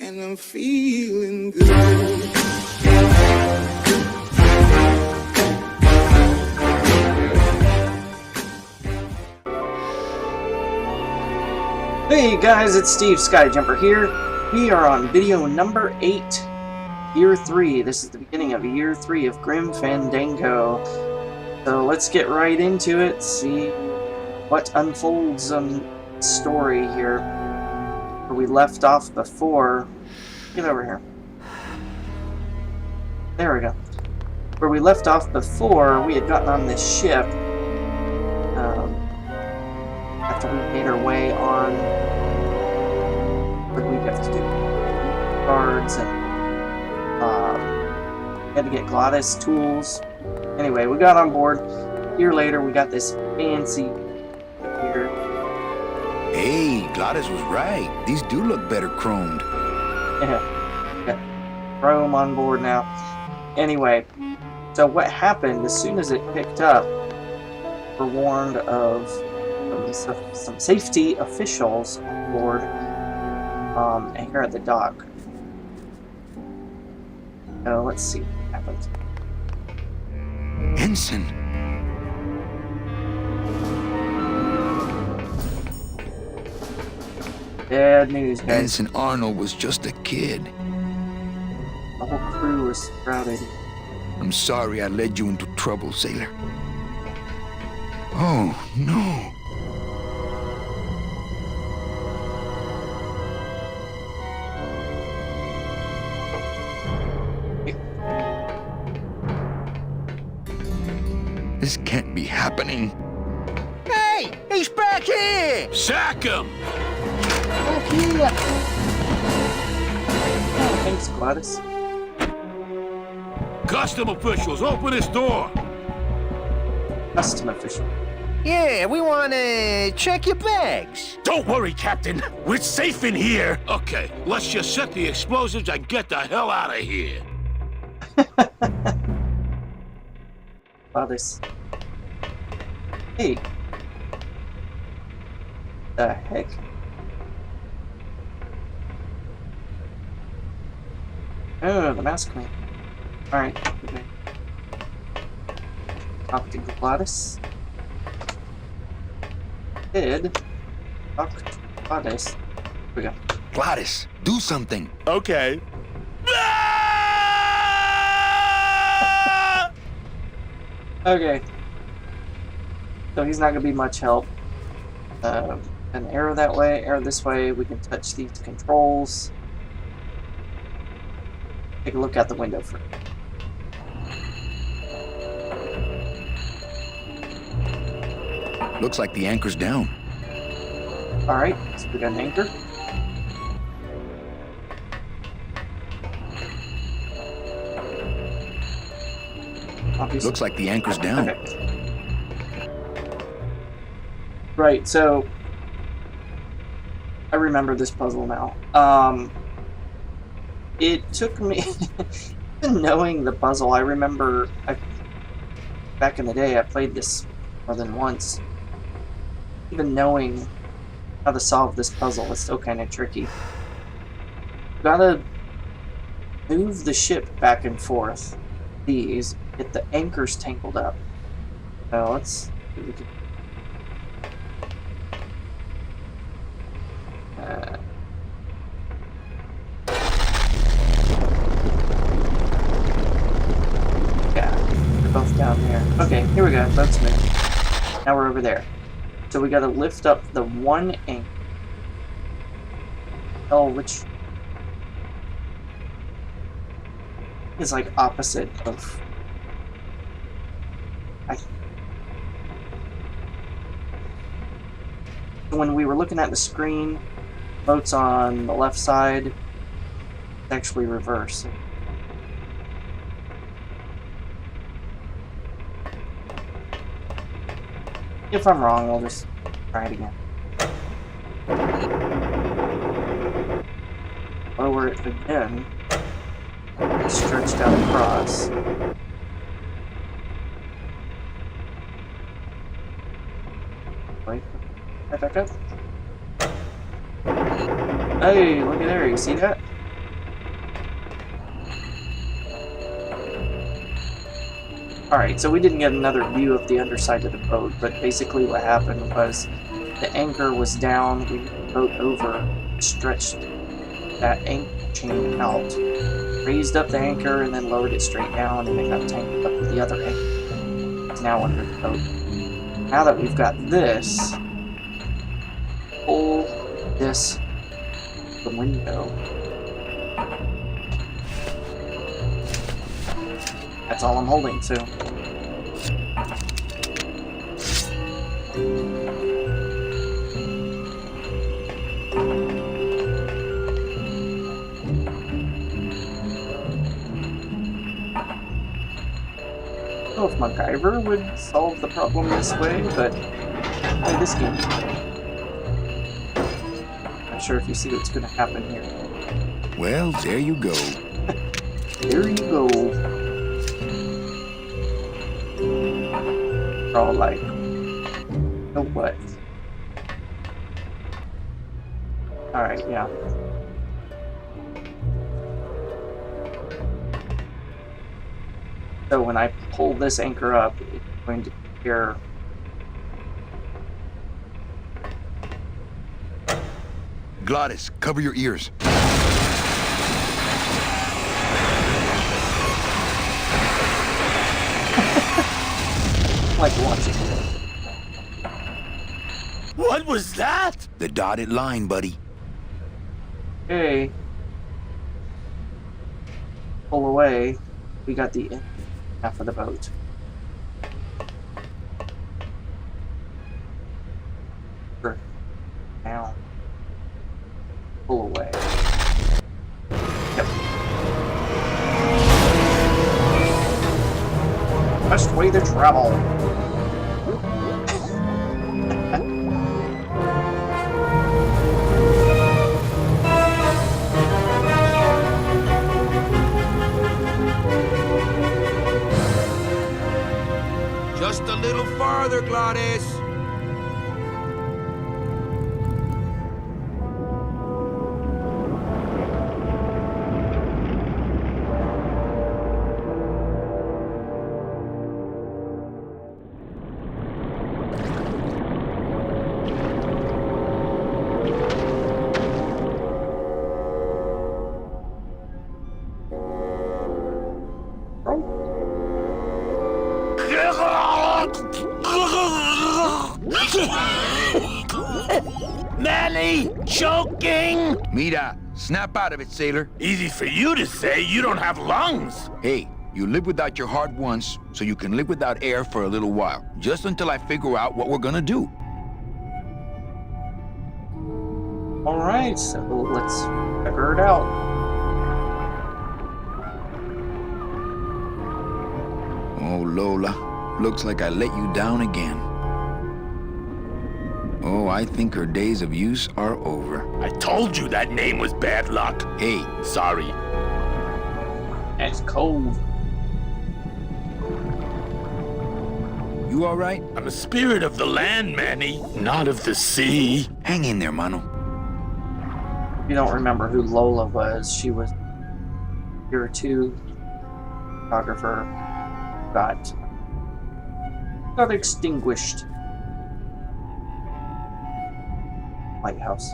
and I'm feeling good. Hey guys, it's Steve Skyjumper here. We are on video number 8, year 3. This is the beginning of year 3 of Grim Fandango. So let's get right into it, see what unfolds on the story here. Where we left off before. Get over here. There we go. Where we left off before, we had gotten on this ship. After we made our way on, what did we have to do? Guards and we had to get Gladys tools. Anyway, we got on board. A year later, we got this fancy here. Hey, Gladys was right. These do look better chromed. Yeah, got chrome on board now. Anyway, so what happened as soon as it picked up? We're warned of some safety officials on board here at the dock. So let's see what happens. Ensign. Bad news, guys. Ensign Arnold was just a kid. The whole crew was sprouted. I'm sorry I led you into trouble, sailor. Oh, no. This can't be happening. Hey! He's back here! Sack him! Back here! Oh, thanks, Gladys. Custom officials, open this door! Custom official. Yeah, we want to check your bags. Don't worry, Captain. We're safe in here. Okay, let's just set the explosives and get the hell out of here. Gladys. Hey. The heck? Oh, the mask man. Alright, okay. Talk to Gladys. Talk to Gladys. Here we go. Gladys, do something. Okay. Okay. So he's not going to be much help. An arrow that way, arrow this way. We can touch these controls. Take a look out the window first. Looks like the anchor's down. Alright, so we got an anchor. Obviously. Looks like the anchor's down. Okay. Right, so I remember this puzzle now. It took me, even knowing the puzzle, I remember back in the day I played this more than once. Even knowing how to solve this puzzle is still kind of tricky. Gotta move the ship back and forth. These get the anchors tangled up. So let's see if we can. Yeah, they're both down there. Okay, here we go. Boat's moving. Now we're over there. So we gotta lift up the one anchor. Oh, which is like opposite of. When we were looking at the screen, boat's on the left side. It's actually reverse. If I'm wrong, I'll just try it again. Lower it again. Stretched out across. Wait. Back up. Hey, look at there. You see that? Alright, so we didn't get another view of the underside of the boat, but basically what happened was the anchor was down, we moved the boat over, stretched that anchor chain out, raised up the anchor, and then lowered it straight down, and it got tangled up with the other anchor. It's now under the boat. Now that we've got this, pull this the window. That's all I'm holding, so. I don't know if MacGyver would solve the problem this way, but play this game. Not sure if you see what's going to happen here. Well, there you go. There you go. All like, you know what? Alright, yeah. So when I pull this anchor up, it's going to hear. Gladys, cover your ears. Like watching it. What was that? The dotted line, buddy. Okay. Pull away. We got the half of the boat. Now. Pull away. Yep. Best way to travel. Just a little farther, Gladys. Manny, choking? Mira, snap out of it, sailor. Easy for you to say, you don't have lungs. Hey, you live without your heart once, so you can live without air for a little while. Just until I figure out what we're gonna do. Alright, so let's figure it out. Oh, Lola, looks like I let you down again. Oh, I think her days of use are over. I told you that name was bad luck. Hey, Sorry. It's cold. you all right? I'm a spirit of the land, Manny, not of the sea. Hang in there, mano. If you don't remember who Lola was, she was Tier 2 photographer. Got extinguished. Lighthouse.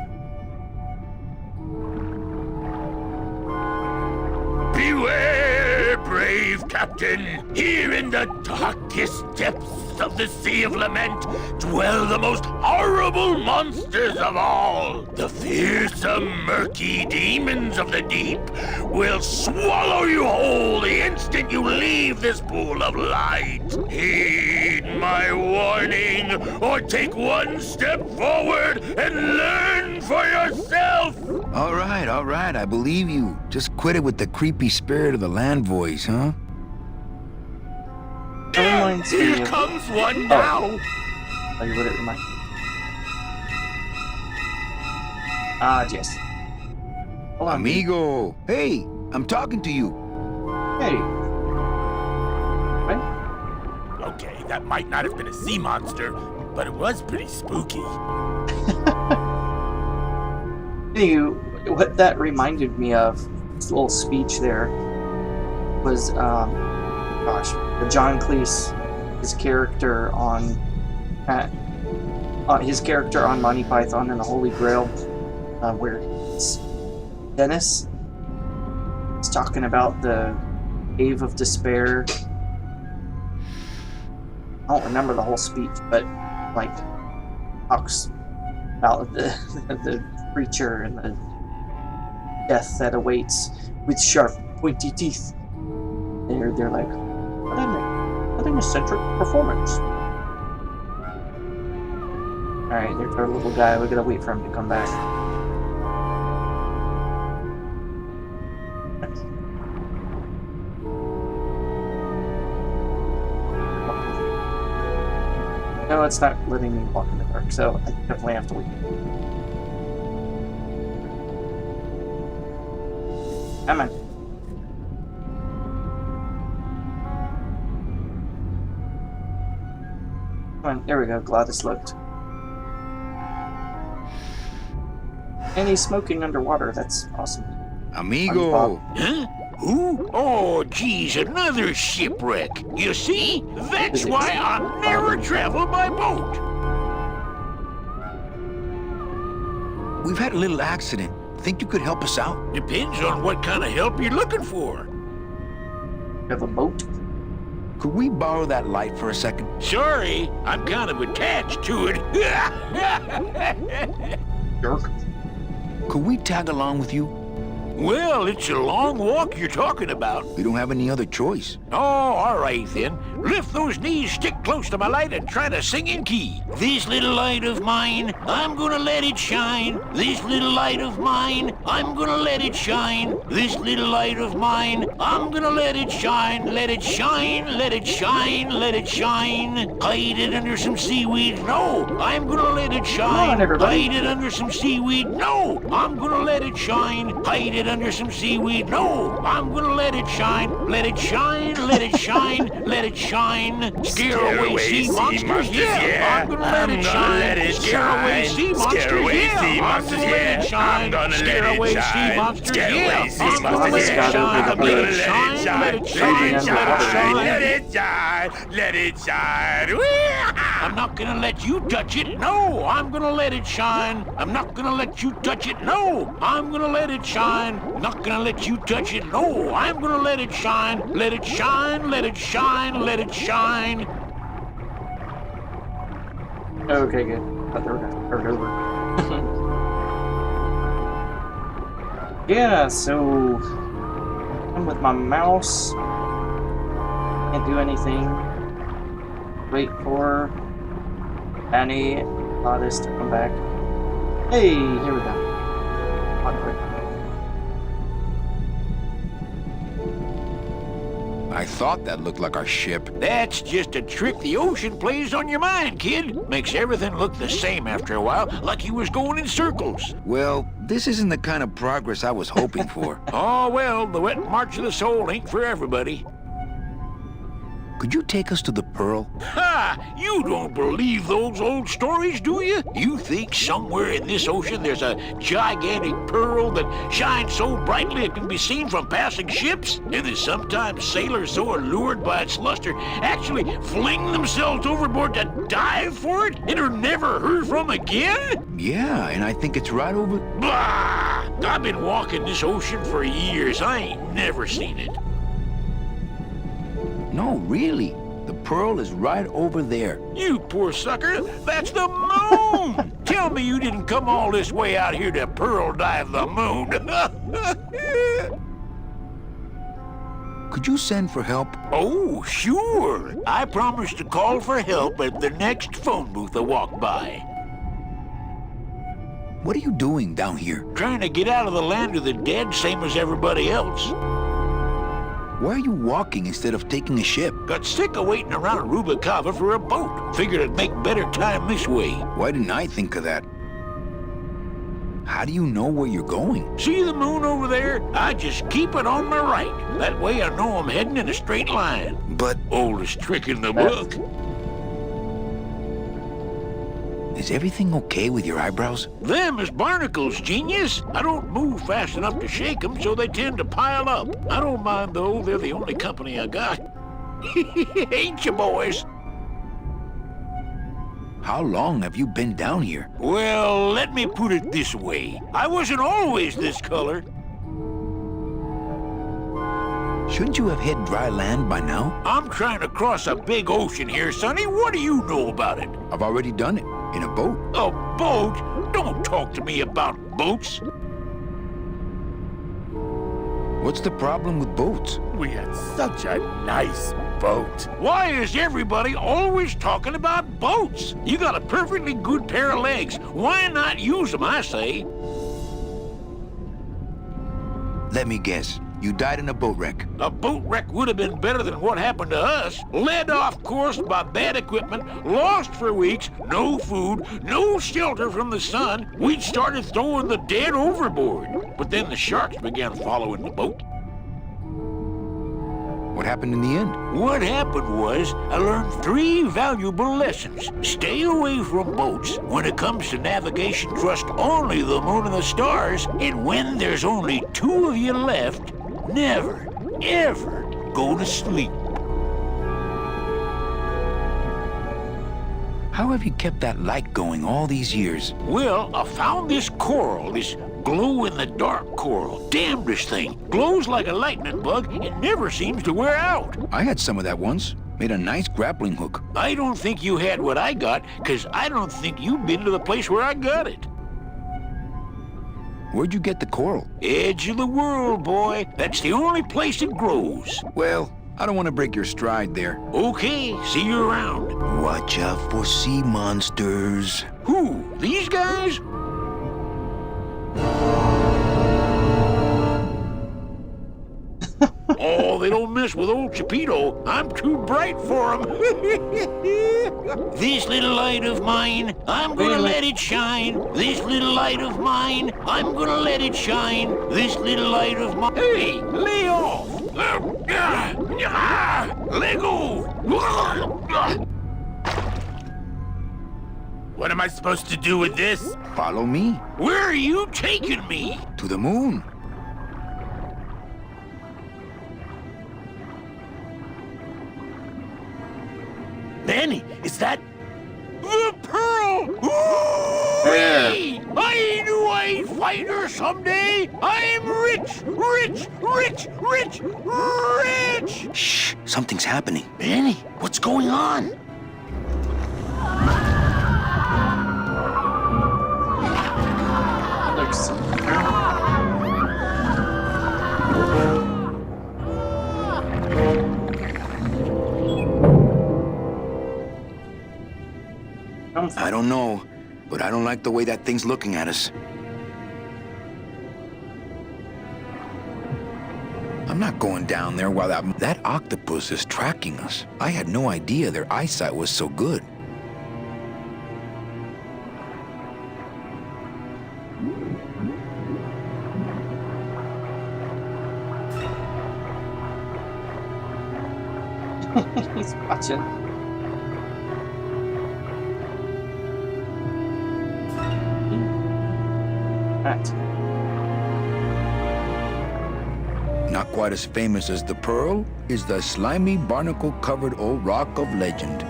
Beware, brave captain! Here in the darkest depths of the Sea of Lament dwell the most horrible monsters of all. The fearsome, murky demons of the deep will swallow you whole the instant you leave this pool of light. Heed my warning, or take one step forward and learn for yourself! All right, I believe you. Just quit it with the creepy spirit of the land voice, huh? That reminds me Here of- comes one now! Tell you what it reminds. Ah, yes. Hold on. Amigo, hey, I'm talking to you. Hey. Right? Okay, that might not have been a sea monster, but it was pretty spooky. Anywho, what that reminded me of, this little speech there, was gosh, the John Cleese, his character on Monty Python and the Holy Grail, where it's Dennis is talking about the Cave of Despair. I don't remember the whole speech, but like talks about the creature and the death that awaits with sharp, pointy teeth. They're like, what an eccentric performance. Alright, there's our little guy. We gotta wait for him to come back. No, it's not letting me walk in the dark, so I definitely have to wait. Come on. Come on, there we go. Gladys looked. And he's smoking underwater. That's awesome. Amigo. Huh? Who? Oh, geez, another shipwreck. You see? That's why I never travel by boat. We've had a little accident. Think you could help us out? Depends on what kind of help you're looking for. You have a boat? Could we borrow that light for a second? Sorry, I'm kind of attached to it. Jerk. Could we tag along with you? Well, it's a long walk you're talking about. We don't have any other choice. Oh, all right then. Lift those knees, stick close to my light, and try to sing in key. This little light of mine, I'm gonna let it shine. This little light of mine, I'm gonna let it shine. This little light of mine, I'm gonna let it shine. Let it shine, let it shine, let it shine. Hide it under some seaweed. No, I'm gonna let it shine. Come on, everybody. Hide it under some seaweed. No, I'm gonna let it shine. Hide it under some seaweed. No, I'm gonna let it shine. Let it shine, let it shine, let it shine. Scare away sea monsters, yeah. I'm gonna let it shine. Scare away sea monsters, yeah. I'm gonna let it shine. Scare away sea monsters, yeah. I'm gonna let it shine. Let it shine, let it shine, let it shine. Let it shine, let it shine. I'm not gonna let you touch it. No, I'm gonna let it shine. I'm not gonna let you touch it. No, I'm gonna let it shine. I'm not gonna let you touch it. No, I'm gonna let it shine. Let it shine, let it shine, let it shine. Okay, good. Thought they were gonna start over. Yeah, so I'm with my mouse. Can't do anything. Wait for Manny, Gladys to come back. Hey, here we go. On quick. I thought that looked like our ship. That's just a trick the ocean plays on your mind, kid. Makes everything look the same after a while, like you was going in circles. Well, this isn't the kind of progress I was hoping for. Oh, well, the wet march of the soul ain't for everybody. Could you take us to the Pearl? Ha! You don't believe those old stories, do you? You think somewhere in this ocean there's a gigantic pearl that shines so brightly it can be seen from passing ships? And that sometimes sailors so allured by its luster actually fling themselves overboard to dive for it and are never heard from again? Yeah, and I think it's right over... Blah! I've been walking this ocean for years. I ain't never seen it. No, really. The Pearl is right over there. You poor sucker, that's the moon! Tell me you didn't come all this way out here to pearl dive the moon. Could you send for help? Oh, sure. I promise to call for help at the next phone booth I walk by. What are you doing down here? Trying to get out of the land of the dead, same as everybody else. Why are you walking instead of taking a ship? Got sick of waiting around Rubicava for a boat. Figured I'd make better time this way. Why didn't I think of that? How do you know where you're going? See the moon over there? I just keep it on my right. That way I know I'm heading in a straight line. But Oldest trick in the book. is everything okay with your eyebrows? Them is barnacles, genius. I don't move fast enough to shake them, so they tend to pile up. I don't mind, though. They're the only company I got. Ain't you, boys? How long have you been down here? Well, let me put it this way. I wasn't always this color. Shouldn't you have hit dry land by now? I'm trying to cross a big ocean here, Sonny. What do you know about it? I've already done it, in a boat. A boat? Don't talk to me about boats. What's the problem with boats? We had such a nice boat. Why is everybody always talking about boats? You got a perfectly good pair of legs. Why not use them, I say? Let me guess. You died in a boat wreck. A boat wreck would have been better than what happened to us. Led off course by bad equipment, lost for weeks, no food, no shelter from the sun. We'd started throwing the dead overboard. But then the sharks began following the boat. What happened in the end? What happened was, I learned 3 valuable lessons. Stay away from boats. When it comes to navigation, trust only the moon and the stars. And when there's only 2 of you left, never, ever go to sleep. How have you kept that light going all these years? Well, I found this coral, this glow-in-the-dark coral. Damnedest thing. Glows like a lightning bug and never seems to wear out. I had some of that once. Made a nice grappling hook. I don't think you had what I got, because I don't think you've been to the place where I got it. Where'd you get the coral? Edge of the world, boy. That's the only place it grows. Well, I don't want to break your stride there. Okay, see you around. Watch out for sea monsters. Who? These guys? Oh, they don't mess with old Chipito. I'm too bright for 'em. This little light of mine, I'm gonna let it shine. This little light of mine, I'm gonna let it shine. This little light of mine. Hey, lay off! Let go! What am I supposed to do with this? Follow me. Where are you taking me? To the moon. Manny, is that the pearl? Where? I knew I'd find her someday. I'm rich, rich, rich, rich, rich. Shh, something's happening. Manny, what's going on? Looks. I don't know, but I don't like the way that thing's looking at us. I'm not going down there while that octopus is tracking us. I had no idea their eyesight was so good. He's watching. Right. Not quite as famous as the pearl is the slimy barnacle-covered old rock of legend.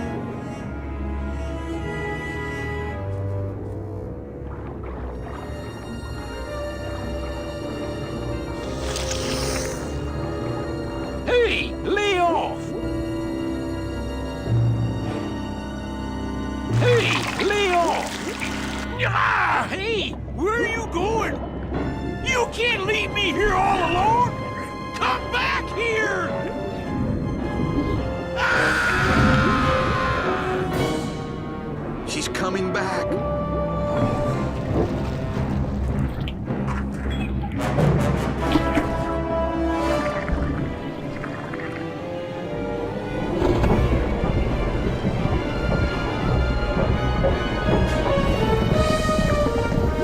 Hey, lay off! Hey, lay off! Ah, hey, where are you going? You can't leave me here all alone! Come back here! She's coming back.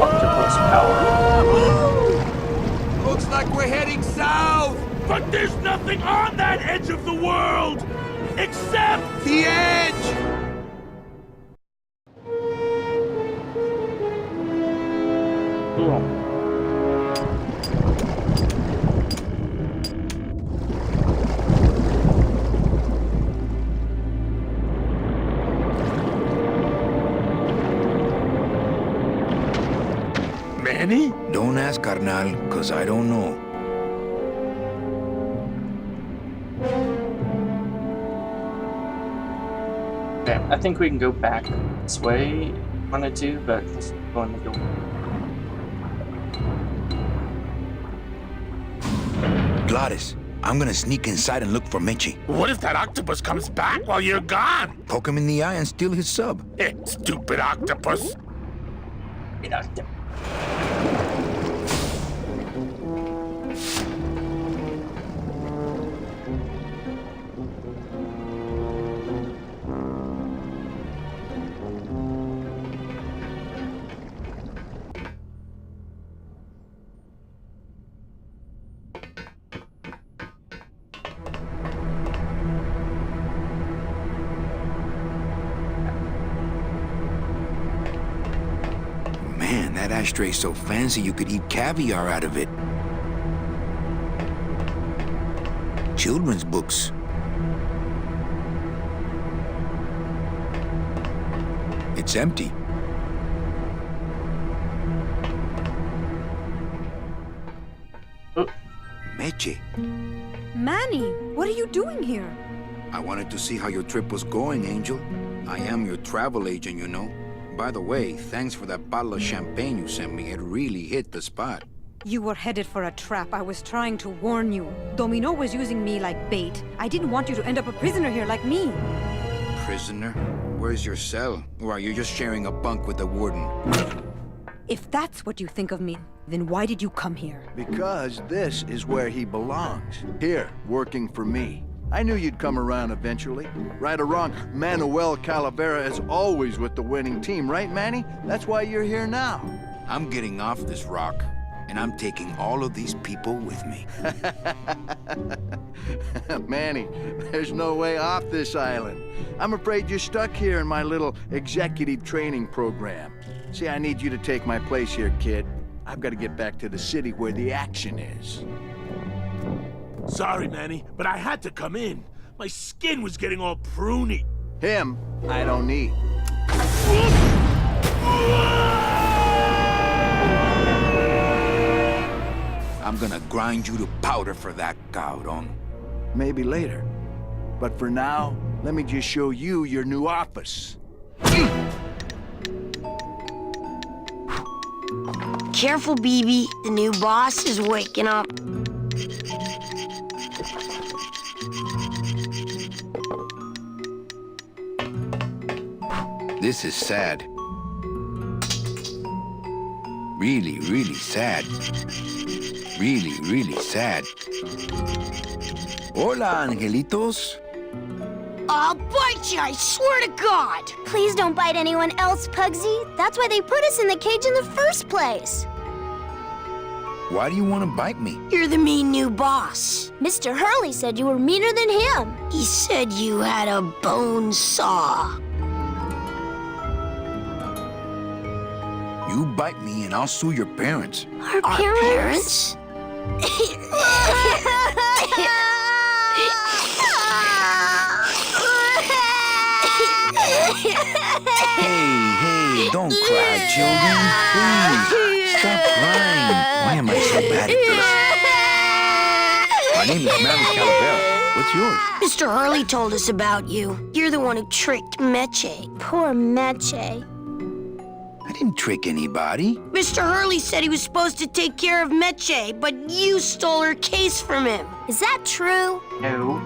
Octopus power. Looks like we're heading south. But there's nothing on that edge of the world! Except... The edge. Cool. ask, carnal, because I don't know. Okay, I think we can go back this way if we wanted to, but let's go in the door. Gladys, I'm gonna sneak inside and look for Meche. What if that octopus comes back while you're gone? Poke him in the eye and steal his sub. Stupid octopus. Man, that ashtray's so fancy you could eat caviar out of it. Children's books. It's empty. Oh. Meche, Manny, what are you doing here? I wanted to see how your trip was going, Angel. I am your travel agent, you know. By the way, thanks for that bottle of champagne you sent me. It really hit the spot. You were headed for a trap. I was trying to warn you. Domino was using me like bait. I didn't want you to end up a prisoner here like me. Prisoner? Where's your cell? Or are you just sharing a bunk with the warden? If that's what you think of me, then why did you come here? Because this is where he belongs. Here, working for me. I knew you'd come around eventually. Right or wrong, Manuel Calavera is always with the winning team, right, Manny? That's why you're here now. I'm getting off this rock, and I'm taking all of these people with me. Manny, there's no way off this island. I'm afraid you're stuck here in my little executive training program. See, I need you to take my place here, kid. I've got to get back to the city where the action is. Sorry, Manny, but I had to come in. My skin was getting all pruny. Him, I don't need. I'm gonna grind you to powder for that, cabrón. Maybe later. But for now, let me just show you your new office. Careful, BB. The new boss is waking up. This is sad. Really, really sad. Really, really sad. Hola, angelitos. I'll bite you, I swear to God! Please don't bite anyone else, Pugsy. That's why they put us in the cage in the first place. Why do you want to bite me? You're the mean new boss. Mr. Hurley said you were meaner than him. He said you had a bone saw. You bite me and I'll sue your parents. Our parents? Hey, don't cry, children. Please, stop crying. Why am I so bad at this? My name is Manny Calavera. What's yours? Mr. Hurley told us about you. You're the one who tricked Meche. Poor Meche. I didn't trick anybody. Mr. Hurley said he was supposed to take care of Meche, but you stole her case from him. Is that true? No.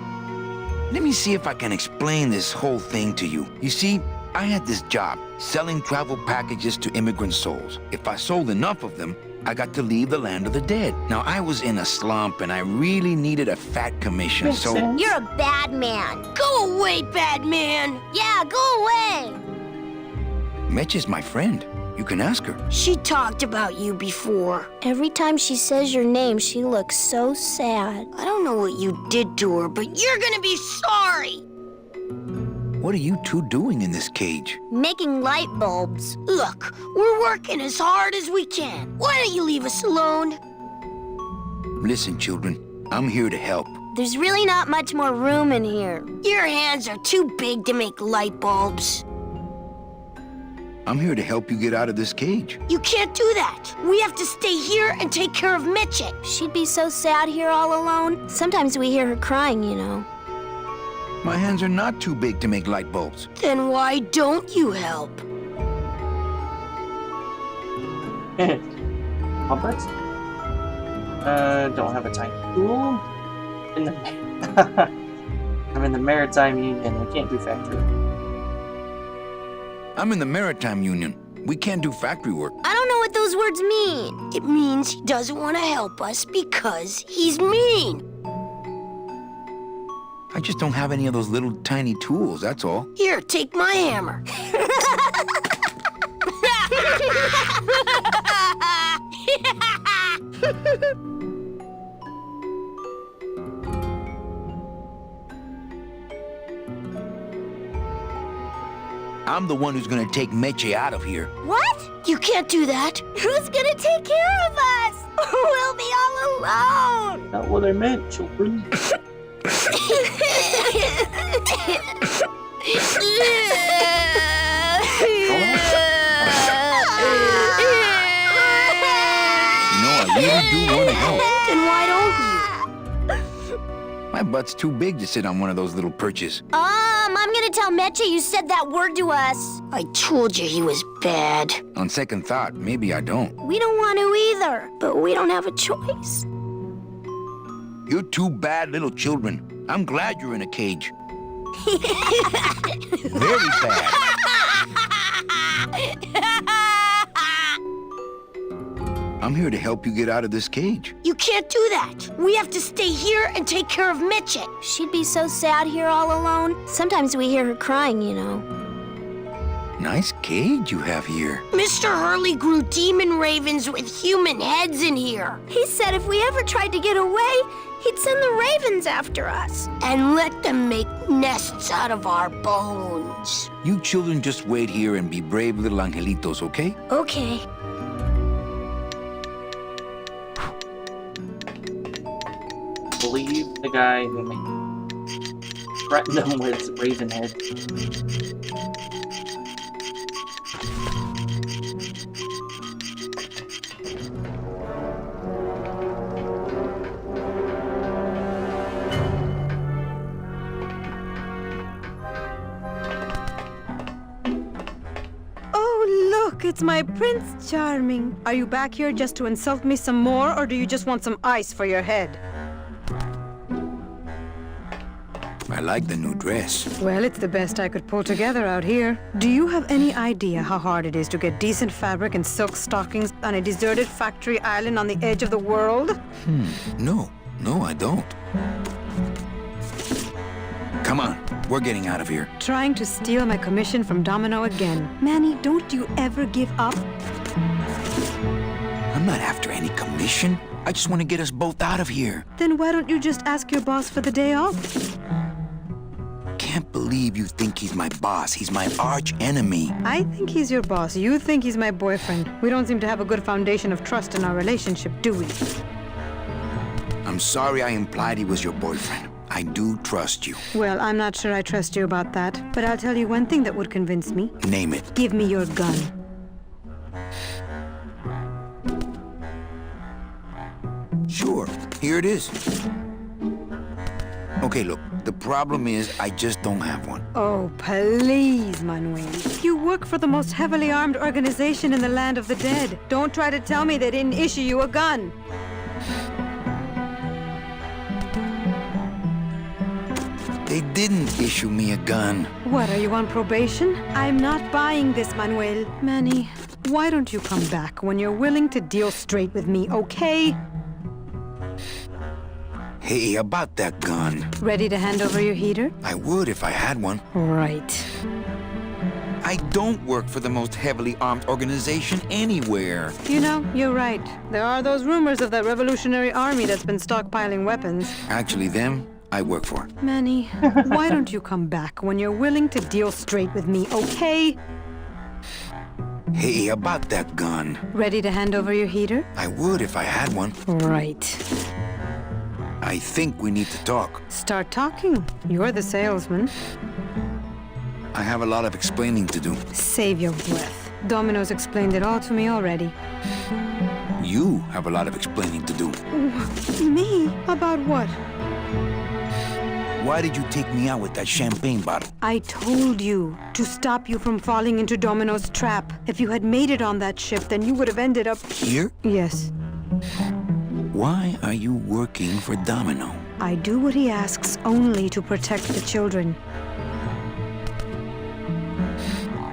Let me see if I can explain this whole thing to you. You see, I had this job, selling travel packages to immigrant souls. If I sold enough of them, I got to leave the land of the dead. Now, I was in a slump, and I really needed a fat commission, Makes so... sense. You're a bad man. Go away, bad man. Yeah, go away. Meche's my friend. You can ask her. She talked about you before. Every time she says your name, she looks so sad. I don't know what you did to her, but you're gonna be sorry. What are you two doing in this cage? Making light bulbs. Look, we're working as hard as we can. Why don't you leave us alone? Listen, children, I'm here to help. There's really not much more room in here. Your hands are too big to make light bulbs. I'm here to help you get out of this cage. You can't do that. We have to stay here and take care of Meche. She'd be so sad here all alone. Sometimes we hear her crying, you know. My hands are not too big to make light bulbs. Then why don't you help? Complex? Don't have a tiny tool. I'm in the Maritime Union. I can't do factory. I'm in the Maritime Union. We can't do factory work. I don't know what those words mean. It means he doesn't want to help us because he's mean. I just don't have any of those little tiny tools, that's all. Here, take my hammer. I'm the one who's gonna take Meche out of here. What? You can't do that. Who's gonna take care of us? We'll be all alone. Not what I meant, children. I really do want to help. Then why don't you? My butt's too big to sit on one of those little perches. I'm gonna tell Meche you said that word to us. I told you he was bad. On second thought, maybe I don't. We don't want to either, but we don't have a choice. You're two bad little children. I'm glad you're in a cage. Very bad. I'm here to help you get out of this cage. You can't do that. We have to stay here and take care of Meche. She'd be so sad here all alone. Sometimes we hear her crying, you know. Nice cage you have here. Mr. Hurley grew demon ravens with human heads in here. He said if we ever tried to get away, he'd send the ravens after us. And let them make nests out of our bones. You children just wait here and be brave little angelitos, okay? Okay. Believe the guy who threatened them with Ravenhead. Look, it's my Prince Charming. Are you back here just to insult me some more, or do you just want some ice for your head? I like the new dress. Well, it's the best I could pull together out here. Do you have any idea how hard it is to get decent fabric and silk stockings on a deserted factory island on the edge of the world? No, I don't. Come on, we're getting out of here. Trying to steal my commission from Domino again. Manny, don't you ever give up? I'm not after any commission. I just want to get us both out of here. Then why don't you just ask your boss for the day off? Can't believe you think he's my boss. He's my arch enemy. I think he's your boss. You think he's my boyfriend. We don't seem to have a good foundation of trust in our relationship, do we? I'm sorry I implied he was your boyfriend. I do trust you. Well, I'm not sure I trust you about that, but I'll tell you one thing that would convince me. Name it. Give me your gun. Sure, here it is. Okay, look, the problem is I just don't have one. Oh, please, Manuel. You work for the most heavily armed organization in the land of the dead. Don't try to tell me they didn't issue you a gun. They didn't issue me a gun. What, are you on probation? I'm not buying this, Manuel. Manny, why don't you come back when you're willing to deal straight with me, okay? Hey, about that gun. Ready to hand over your heater? I would if I had one. Right. I don't work for the most heavily armed organization anywhere. You know, you're right. There are those rumors of that Revolutionary Army that's been stockpiling weapons. Actually, them, I work for. Manny, why don't you come back when you're willing to deal straight with me, okay? Hey, about that gun. Ready to hand over your heater? I would if I had one. Right. I think we need to talk. Start talking. You're the salesman. I have a lot of explaining to do. Save your breath. Domino's explained it all to me already. You have a lot of explaining to do. Me? About what? Why did you take me out with that champagne bottle? I told you to stop you from falling into Domino's trap. If you had made it on that ship, then you would have ended up... Here? Yes. Why are you working for Domino? I do what he asks only to protect the children.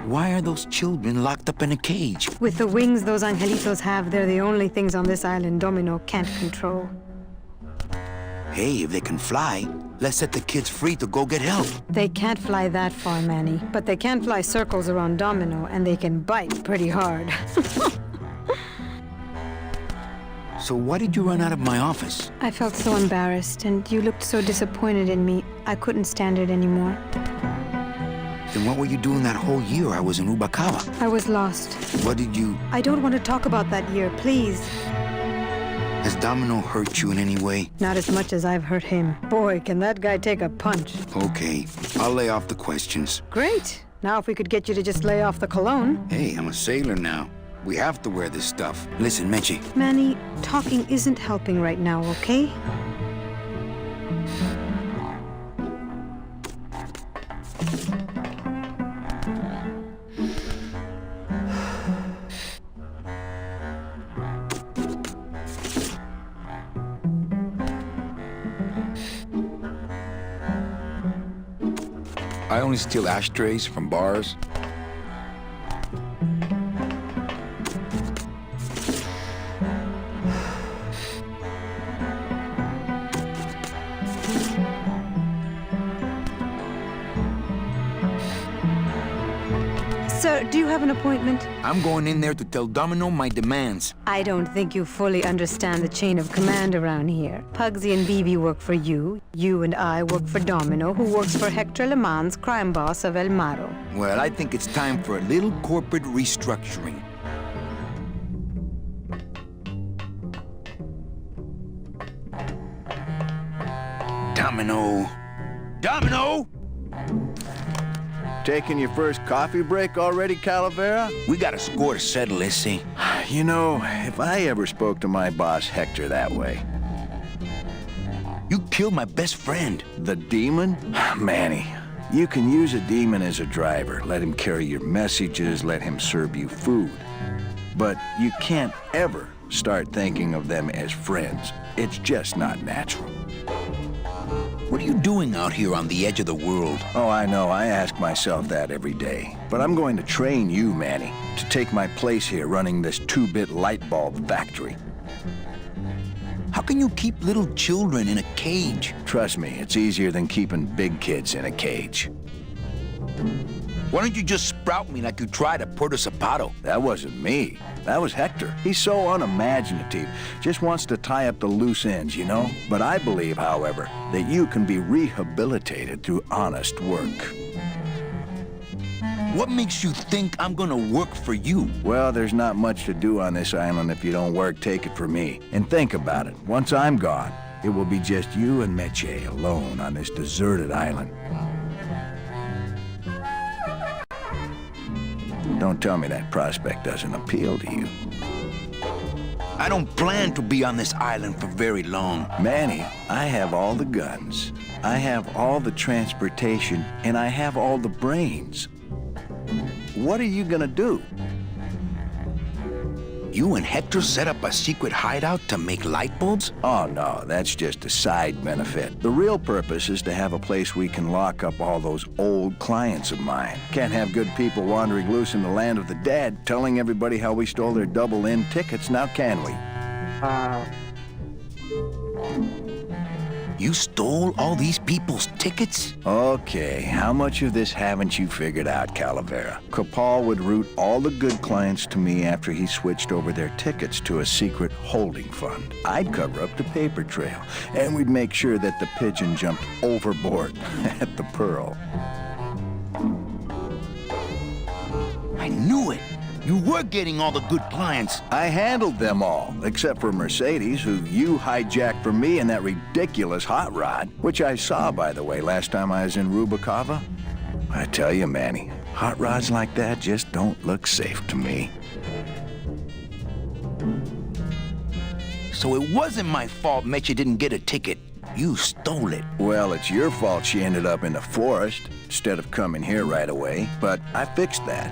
Why are those children locked up in a cage? With the wings those angelitos have, they're the only things on this island Domino can't control. Hey, if they can fly, let's set the kids free to go get help. They can't fly that far, Manny. But they can fly circles around Domino, and they can bite pretty hard. So why did you run out of my office? I felt so embarrassed, and you looked so disappointed in me. I couldn't stand it anymore. Then what were you doing that whole year I was in Ubacava? I was lost. What did you... I don't want to talk about that year, please. Has Domino hurt you in any way? Not as much as I've hurt him. Boy, can that guy take a punch. Okay, I'll lay off the questions. Great. Now if we could get you to just lay off the cologne. Hey, I'm a sailor now. We have to wear this stuff. Listen, Meche. Manny, talking isn't helping right now, okay? I only steal ashtrays from bars. Sir, do you have an appointment? I'm going in there to tell Domino my demands. I don't think you fully understand the chain of command around here. Pugsy and Bibi work for you. You and I work for Domino, who works for Hector Le Mans, crime boss of El Maro. Well, I think it's time for a little corporate restructuring. Domino! Domino! Taking your first coffee break already, Calavera? We got a score to settle, let's see. You know, if I ever spoke to my boss Hector that way. You killed my best friend. The demon? Manny, you can use a demon as a driver. Let him carry your messages, let him serve you food. But you can't ever start thinking of them as friends. It's just not natural. What are you doing out here on the edge of the world? Oh, I know. I ask myself that every day. But I'm going to train you, Manny, to take my place here running this 2-bit light bulb factory. How can you keep little children in a cage? Trust me, it's easier than keeping big kids in a cage. Why don't you just sprout me like you tried at Puerto Zapato? That wasn't me. That was Hector. He's so unimaginative. Just wants to tie up the loose ends, you know? But I believe, however, that you can be rehabilitated through honest work. What makes you think I'm gonna work for you? Well, there's not much to do on this island if you don't work, take it from me. And think about it. Once I'm gone, it will be just you and Meche alone on this deserted island. Don't tell me that prospect doesn't appeal to you. I don't plan to be on this island for very long. Manny, I have all the guns, I have all the transportation, and I have all the brains. What are you gonna do? You and Hector set up a secret hideout to make light bulbs? Oh, no, that's just a side benefit. The real purpose is to have a place we can lock up all those old clients of mine. Can't have good people wandering loose in the land of the dead, telling everybody how we stole their double-in tickets, now can we? You stole all these people's tickets? Okay, how much of this haven't you figured out, Calavera? Capal would route all the good clients to me after he switched over their tickets to a secret holding fund. I'd cover up the paper trail, and we'd make sure that the pigeon jumped overboard at the Pearl. I knew it! You were getting all the good clients. I handled them all, except for Mercedes, who you hijacked from me in that ridiculous hot rod, which I saw, by the way, last time I was in Rubacava. I tell you, Manny, Hot rods like that just don't look safe to me. So it wasn't my fault Meche didn't get a ticket. You stole it. Well, it's your fault she ended up in the forest instead of coming here right away, but I fixed that.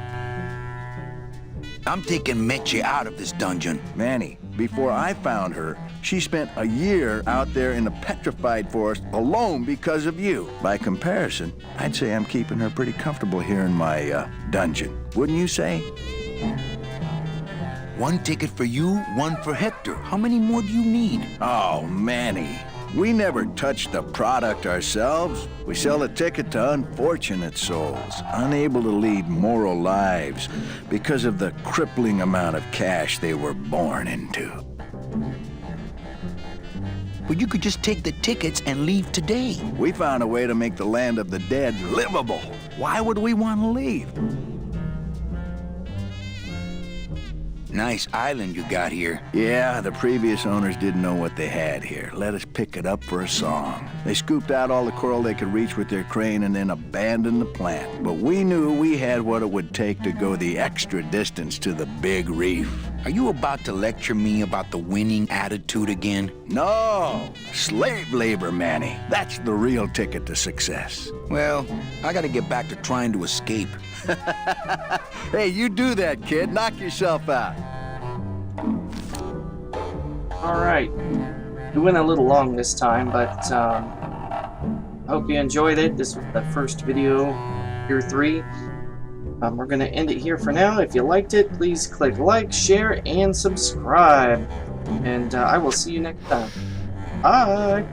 I'm taking Meche out of this dungeon. Manny, before I found her, she spent a year out there in the petrified forest alone because of you. By comparison, I'd say I'm keeping her pretty comfortable here in my dungeon. Wouldn't you say? One ticket for you, one for Hector. How many more do you need? Oh, Manny. We never touch the product ourselves. We sell a ticket to unfortunate souls, unable to lead moral lives because of the crippling amount of cash they were born into. But you could just take the tickets and leave today. We found a way to make the land of the dead livable. Why would we want to leave? Nice island you got here. Yeah, the previous owners didn't know what they had here. Let us pick it up for a song. They scooped out all the coral they could reach with their crane and then abandoned the plant. But we knew we had what it would take to go the extra distance to the big reef. Are you about to lecture me about the winning attitude again? No! Slave labor, Manny. That's the real ticket to success. Well, I gotta get back to trying to escape. Hey, you do that, kid. Knock yourself out. Alright. We went a little long this time, but hope you enjoyed it. This was the first video, Year 3. We're going to end it here for now. If you liked it, please click like, share, and subscribe. And I will see you next time. Bye!